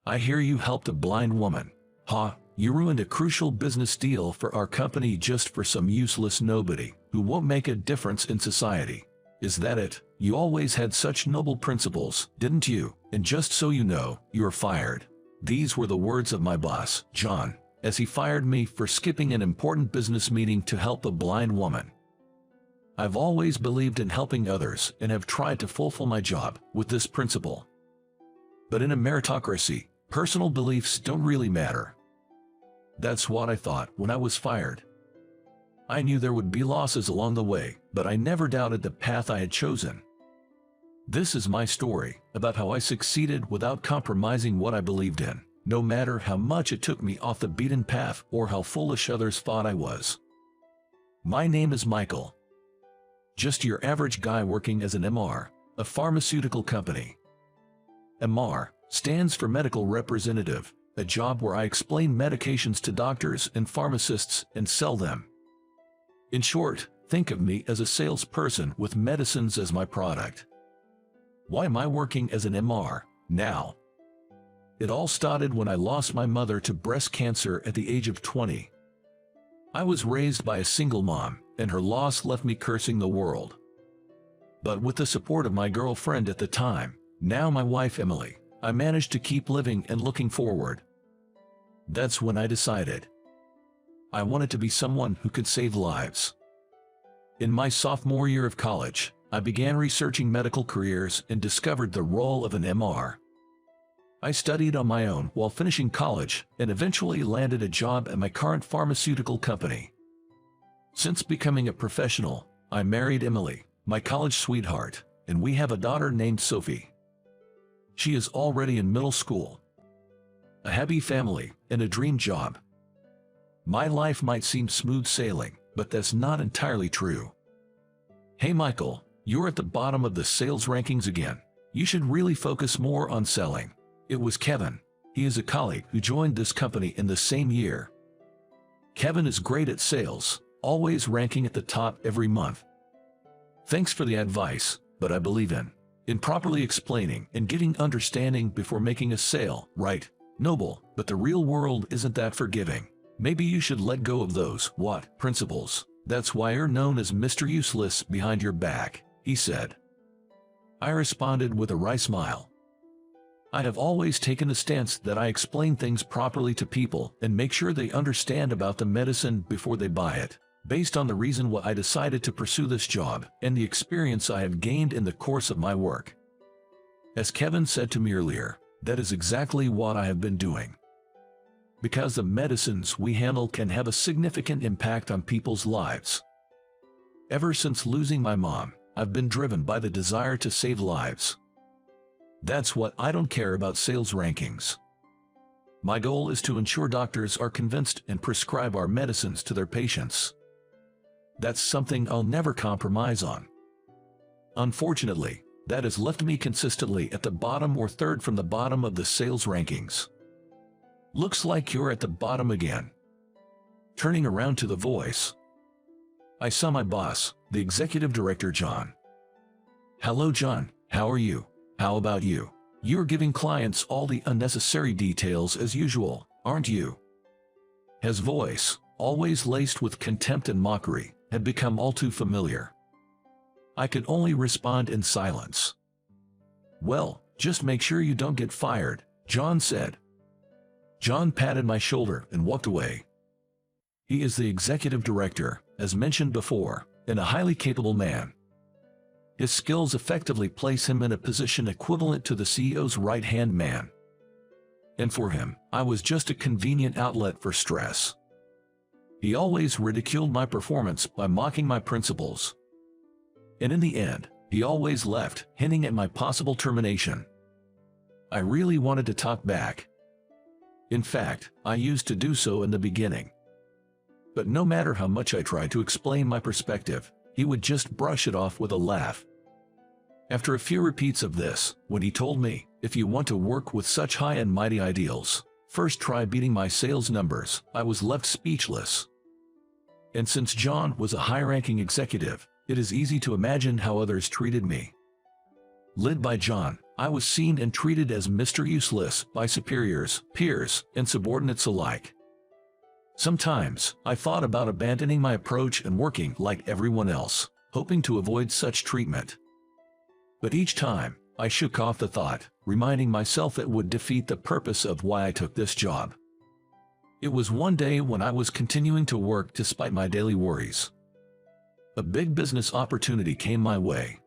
I hear you helped a blind woman. Ha, you ruined a crucial business deal for our company just for some useless nobody who won't make a difference in society. Is that it? You always had such noble principles, didn't you? And just so you know, you're fired. These were the words of my boss, John, as he fired me for skipping an important business meeting to help a blind woman. I've always believed in helping others and have tried to fulfill my job with this principle. But in a meritocracy, personal beliefs don't really matter. That's what I thought when I was fired. I knew there would be losses along the way, but I never doubted the path I had chosen. This is my story about how I succeeded without compromising what I believed in, no matter how much it took me off the beaten path or how foolish others thought I was. My name is Michael. Just your average guy working as an MR, a pharmaceutical company. MR stands for medical representative, a job where I explain medications to doctors and pharmacists and sell them. In short, think of me as a salesperson with medicines as my product. Why am I working as an MR now? It all started when I lost my mother to breast cancer at the age of 20. I was raised by a single mom, and her loss left me cursing the world. But with the support of my girlfriend at the time, now my wife Emily, I managed to keep living and looking forward. That's when I decided I wanted to be someone who could save lives. In my sophomore year of college, I began researching medical careers and discovered the role of an MR. I studied on my own while finishing college and eventually landed a job at my current pharmaceutical company. Since becoming a professional, I married Emily, my college sweetheart, and we have a daughter named Sophie. She is already in middle school. A happy family and a dream job. My life might seem smooth sailing, but that's not entirely true. Hey Michael, you're at the bottom of the sales rankings again. You should really focus more on selling. It was Kevin. He is a colleague who joined this company in the same year. Kevin is great at sales, always ranking at the top every month. Thanks for the advice, but I believe in properly explaining and getting understanding before making a sale, right? Noble, but the real world isn't that forgiving. Maybe you should let go of those, principles. That's why you're known as Mr. Useless behind your back, he said. I responded with a wry smile. I have always taken the stance that I explain things properly to people and make sure they understand about the medicine before they buy it, based on the reason why I decided to pursue this job and the experience I have gained in the course of my work. As Kevin said to me earlier, that is exactly what I have been doing. Because the medicines we handle can have a significant impact on people's lives. Ever since losing my mom, I've been driven by the desire to save lives. That's what I don't care about sales rankings. My goal is to ensure doctors are convinced and prescribe our medicines to their patients. That's something I'll never compromise on. Unfortunately, that has left me consistently at the bottom or third from the bottom of the sales rankings. Looks like you're at the bottom again. Turning around to the voice, I saw my boss, the executive director John. Hello John, how are you? How about you? You're giving clients all the unnecessary details as usual, aren't you? His voice, always laced with contempt and mockery, had become all too familiar. I could only respond in silence. Well, just make sure you don't get fired, John said. John patted my shoulder and walked away. He is the executive director, as mentioned before, and a highly capable man. His skills effectively place him in a position equivalent to the CEO's right-hand man. And for him, I was just a convenient outlet for stress. He always ridiculed my performance by mocking my principles. And in the end, he always left, hinting at my possible termination. I really wanted to talk back. In fact, I used to do so in the beginning. But no matter how much I tried to explain my perspective, he would just brush it off with a laugh. After a few repeats of this, when he told me, if you want to work with such high and mighty ideals, first try beating my sales numbers, I was left speechless. And since John was a high-ranking executive, it is easy to imagine how others treated me. Led by John, I was seen and treated as Mr. Useless by superiors, peers, and subordinates alike. Sometimes, I thought about abandoning my approach and working like everyone else, hoping to avoid such treatment. But each time, I shook off the thought, reminding myself it would defeat the purpose of why I took this job. It was one day when I was continuing to work despite my daily worries. A big business opportunity came my way.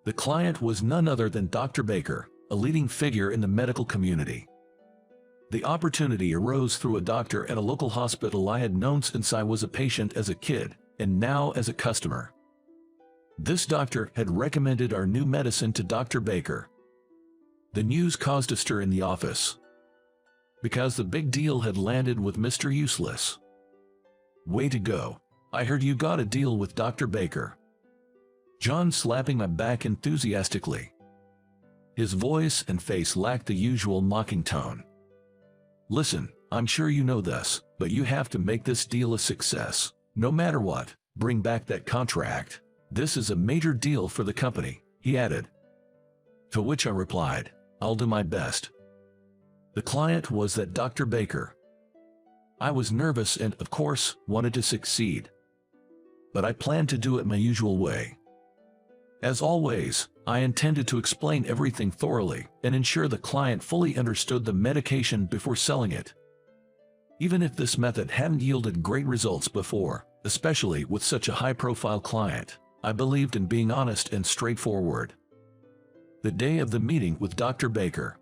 The client was none other than Dr. Baker, a leading figure in the medical community. The opportunity arose through a doctor at a local hospital I had known since I was a patient as a kid, and now as a customer. This doctor had recommended our new medicine to Dr. Baker. The news caused a stir in the office, because the big deal had landed with Mr. Useless. "Way to go. I heard you got a deal with Dr. Baker." John slapping my back enthusiastically. His voice and face lacked the usual mocking tone. "Listen, I'm sure you know this, but you have to make this deal a success. No matter what, bring back that contract. This is a major deal for the company," he added. To which I replied, "I'll do my best." The client was that Dr. Baker. I was nervous and, of course, wanted to succeed. But I planned to do it my usual way. As always, I intended to explain everything thoroughly and ensure the client fully understood the medication before selling it. Even if this method hadn't yielded great results before, especially with such a high-profile client, I believed in being honest and straightforward. The day of the meeting with Dr. Baker.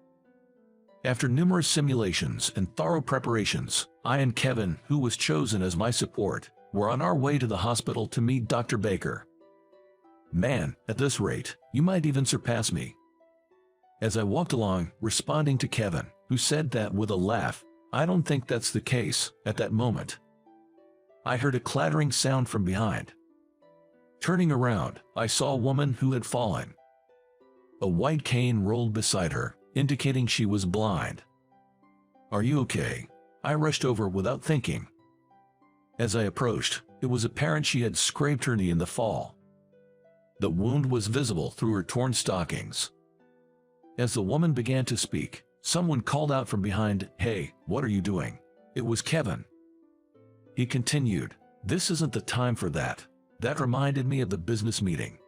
After numerous simulations and thorough preparations, I and Kevin, who was chosen as my support, were on our way to the hospital to meet Dr. Baker. "Man, at this rate, you might even surpass me." As I walked along, responding to Kevin, who said that with a laugh, "I don't think that's the case," at that moment, I heard a clattering sound from behind. Turning around, I saw a woman who had fallen. A white cane rolled beside her, indicating she was blind. "Are you okay?" I rushed over without thinking. As I approached, it was apparent she had scraped her knee in the fall. The wound was visible through her torn stockings. As the woman began to speak, someone called out from behind, "Hey, what are you doing?" It was Kevin. He continued, "This isn't the time for that. That reminded me of the business meeting."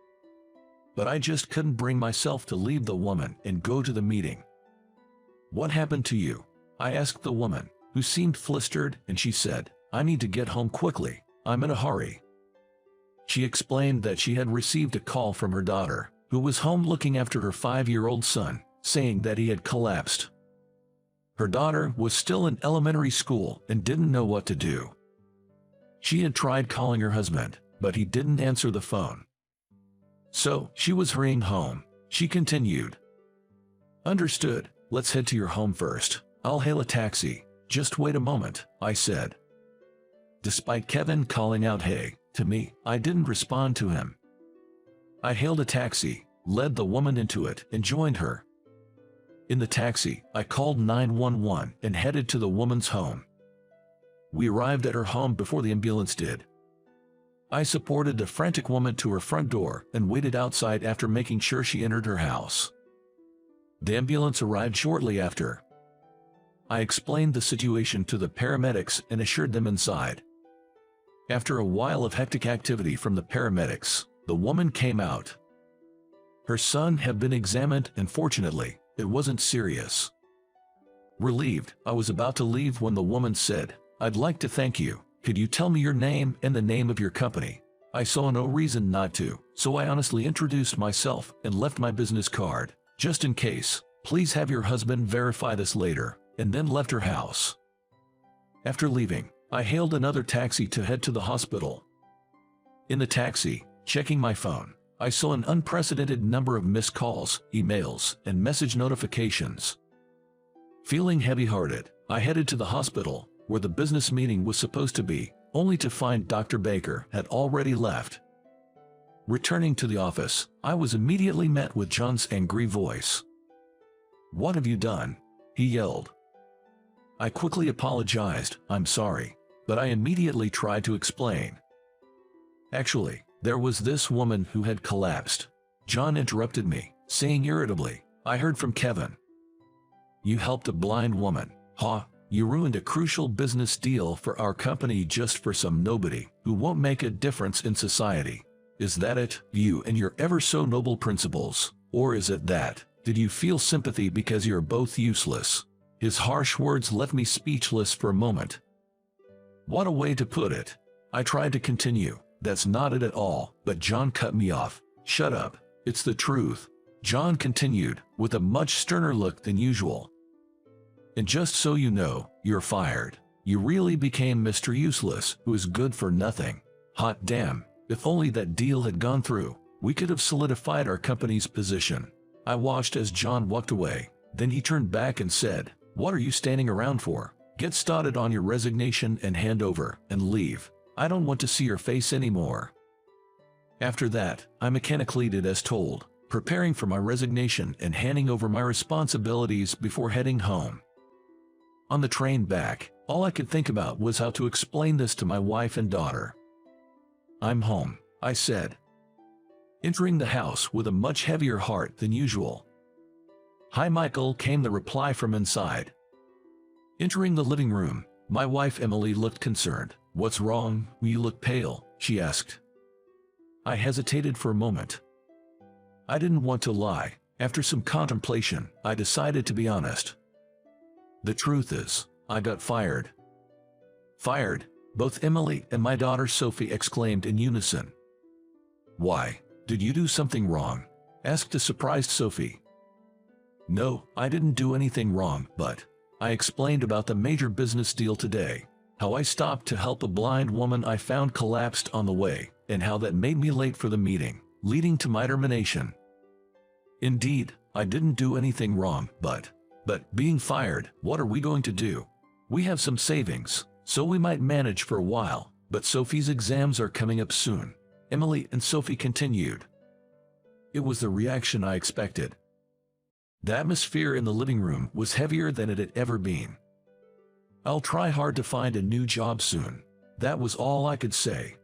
But I just couldn't bring myself to leave the woman and go to the meeting. "What happened to you?" I asked the woman, who seemed flustered, and she said, "I need to get home quickly. I'm in a hurry." She explained that she had received a call from her daughter, who was home looking after her 5-year-old son, saying that he had collapsed. Her daughter was still in elementary school and didn't know what to do. She had tried calling her husband, but he didn't answer the phone. So, she was hurrying home. She continued, "Understood, let's head to your home first. I'll hail a taxi." "Just wait a moment," I said. Despite Kevin calling out "hey" to me, I didn't respond to him. I hailed a taxi, led the woman into it, and joined her. In the taxi, I called 911 and headed to the woman's home. We arrived at her home before the ambulance did. I supported the frantic woman to her front door and waited outside after making sure she entered her house. The ambulance arrived shortly after. I explained the situation to the paramedics and assured them inside. After a while of hectic activity from the paramedics, the woman came out. Her son had been examined and fortunately, it wasn't serious. Relieved, I was about to leave when the woman said, "I'd like to thank you. Could you tell me your name and the name of your company?" I saw no reason not to, so I honestly introduced myself and left my business card. "Just in case, please have your husband verify this later," and then left her house. After leaving, I hailed another taxi to head to the hospital. In the taxi, checking my phone, I saw an unprecedented number of missed calls, emails, and message notifications. Feeling heavy-hearted, I headed to the hospital, where the business meeting was supposed to be, only to find Dr. Baker had already left. Returning to the office, I was immediately met with John's angry voice. "What have you done?" he yelled. I quickly apologized, "I'm sorry," but I immediately tried to explain. Actually, there was this woman who had collapsed. John interrupted me, saying irritably, I heard from Kevin. You helped a blind woman. Ha, you ruined a crucial business deal for our company just for some nobody who won't make a difference in society. Is that it, you and your ever so noble principles? Or is it that, did you feel sympathy because you're both useless? His harsh words left me speechless for a moment. What a way to put it. I tried to continue. That's not it at all, but John cut me off. Shut up, it's the truth. John continued, with a much sterner look than usual. And just so you know, you're fired. You really became Mr. Useless, who is good for nothing. Hot damn, if only that deal had gone through, we could have solidified our company's position. I watched as John walked away. Then he turned back and said, "What are you standing around for? Get started on your resignation and hand over, and leave. I don't want to see your face anymore." After that, I mechanically did as told, preparing for my resignation and handing over my responsibilities before heading home. On the train back, all I could think about was how to explain this to my wife and daughter. "I'm home," I said, entering the house with a much heavier heart than usual. "Hi, Michael," came the reply from inside. Entering the living room, my wife Emily looked concerned. "What's wrong? You look pale," she asked. I hesitated for a moment. I didn't want to lie. After some contemplation, I decided to be honest. "The truth is, I got fired." "Fired?" both Emily and my daughter Sophie exclaimed in unison. "Why? Did you do something wrong?" asked a surprised Sophie. "No, I didn't do anything wrong, but..." I explained about the major business deal today, how I stopped to help a blind woman I found collapsed on the way, and how that made me late for the meeting, leading to my termination. Indeed, I didn't do anything wrong, but being fired, what are we going to do? We have some savings, so we might manage for a while, but Sophie's exams are coming up soon. Emily and Sophie continued. It was the reaction I expected. The atmosphere in the living room was heavier than it had ever been. "I'll try hard to find a new job soon." That was all I could say.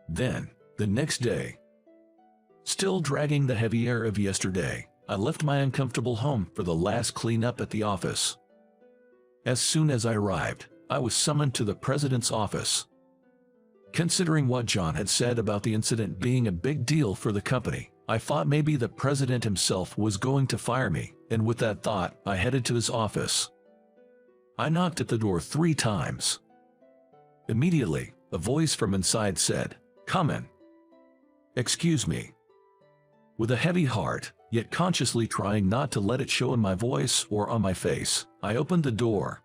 Then, the next day, still dragging the heavy air of yesterday, I left my uncomfortable home for the last cleanup at the office. As soon as I arrived, I was summoned to the president's office. Considering what John had said about the incident being a big deal for the company, I thought maybe the president himself was going to fire me, and with that thought, I headed to his office. I knocked at the door 3 times. Immediately, a voice from inside said, "Come in." "Excuse me." With a heavy heart, yet consciously trying not to let it show in my voice or on my face, I opened the door.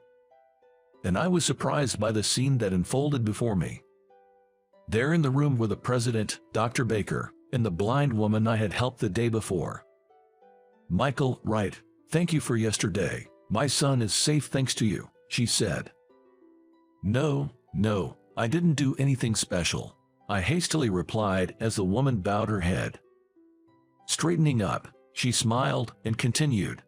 And I was surprised by the scene that unfolded before me. There in the room were the president, Dr. Baker, and the blind woman I had helped the day before. "Michael, right, thank you for yesterday. My son is safe thanks to you," she said. No, I didn't do anything special," I hastily replied as the woman bowed her head. Straightening up, she smiled and continued.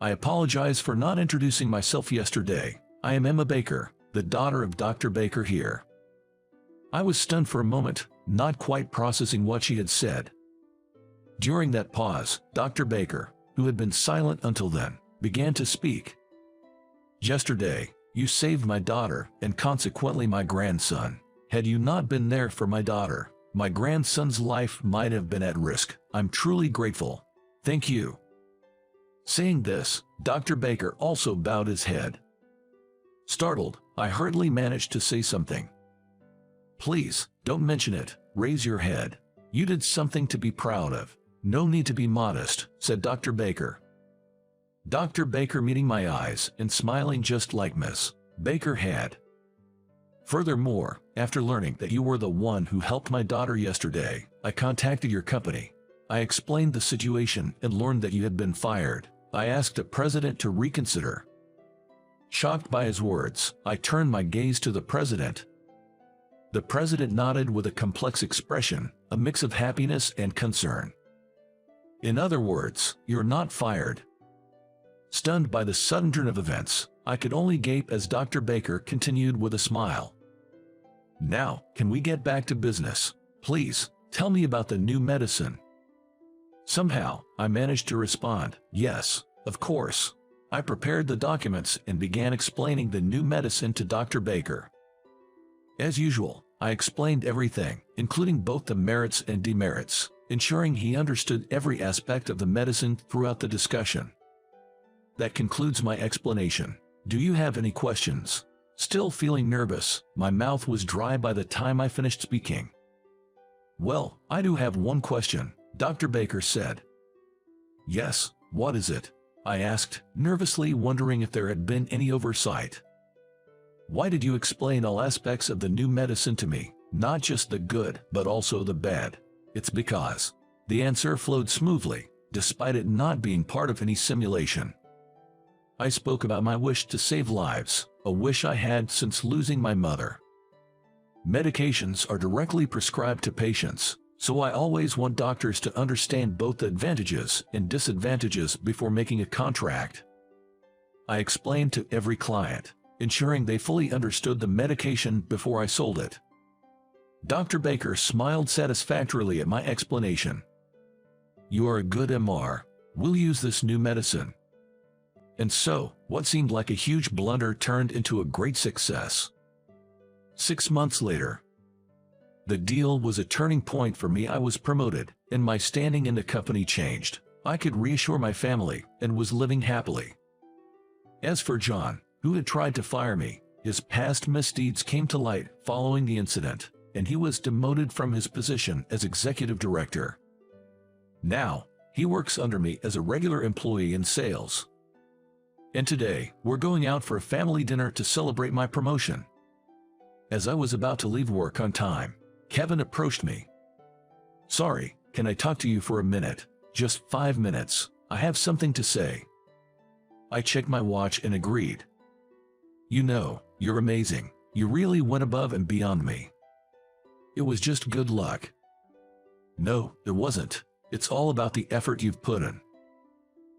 "I apologize for not introducing myself yesterday. I am Emma Baker, the daughter of Dr. Baker here." I was stunned for a moment, not quite processing what she had said. During that pause, Dr. Baker, who had been silent until then, began to speak. "Yesterday, you saved my daughter and consequently my grandson. Had you not been there for my daughter, my grandson's life might have been at risk. I'm truly grateful. Thank you." Saying this, Dr. Baker also bowed his head. Startled, I hurriedly managed to say something. "Please, don't mention it. Raise your head. You did something to be proud of. No need to be modest," said Dr. Baker. Dr. Baker meeting my eyes and smiling just like Miss Baker had. "Furthermore, after learning that you were the one who helped my daughter yesterday, I contacted your company. I explained the situation and learned that you had been fired. I asked the president to reconsider." Shocked by his words, I turned my gaze to the president. The president nodded with a complex expression, a mix of happiness and concern. "In other words, you're not fired." Stunned by the sudden turn of events, I could only gape as Dr. Baker continued with a smile. "Now, can we get back to business? Please, tell me about the new medicine." Somehow, I managed to respond, "Yes, of course." I prepared the documents and began explaining the new medicine to Dr. Baker. As usual, I explained everything, including both the merits and demerits, ensuring he understood every aspect of the medicine throughout the discussion. That concludes my explanation. Do you have any questions? Still feeling nervous, my mouth was dry by the time I finished speaking. "Well, I do have one question," Dr. Baker said. "Yes, what is it?" I asked, nervously wondering if there had been any oversight. "Why did you explain all aspects of the new medicine to me, not just the good, but also the bad?" "It's because." The answer flowed smoothly, despite it not being part of any simulation. "I spoke about my wish to save lives, a wish I had since losing my mother. Medications are directly prescribed to patients, so I always want doctors to understand both the advantages and disadvantages before making a contract. I explained to every client, ensuring they fully understood the medication before I sold it." Dr. Baker smiled satisfactorily at my explanation. "You are a good MR. We'll use this new medicine." And so, what seemed like a huge blunder turned into a great success. 6 months later, the deal was a turning point for me. I was promoted, and my standing in the company changed. I could reassure my family and was living happily. As for John, who had tried to fire me, his past misdeeds came to light following the incident, and he was demoted from his position as executive director. Now, he works under me as a regular employee in sales. And today, we're going out for a family dinner to celebrate my promotion. As I was about to leave work on time, Kevin approached me. "Sorry, can I talk to you for a minute? Just 5 minutes. I have something to say." I checked my watch and agreed. "You know, you're amazing. You really went above and beyond me. It was just good luck." "No, it wasn't. It's all about the effort you've put in."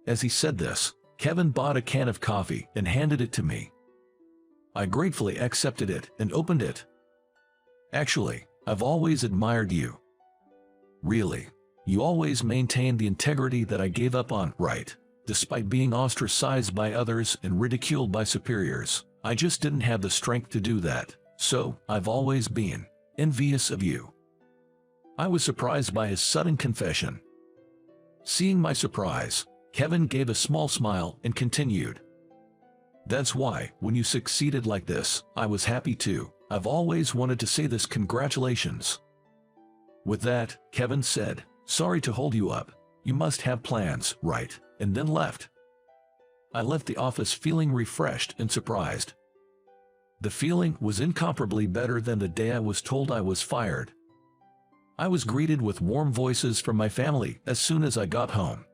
As he said this, Kevin bought a can of coffee and handed it to me. I gratefully accepted it and opened it. "Actually, I've always admired you. Really, you always maintained the integrity that I gave up on, right? Despite being ostracized by others and ridiculed by superiors, I just didn't have the strength to do that, so I've always been envious of you." I was surprised by his sudden confession. Seeing my surprise, Kevin gave a small smile and continued. "That's why, when you succeeded like this, I was happy too. I've always wanted to say this. Congratulations." With that, Kevin said, "Sorry to hold you up. You must have plans, right?" and then left. I left the office feeling refreshed and surprised. The feeling was incomparably better than the day I was told I was fired. I was greeted with warm voices from my family as soon as I got home.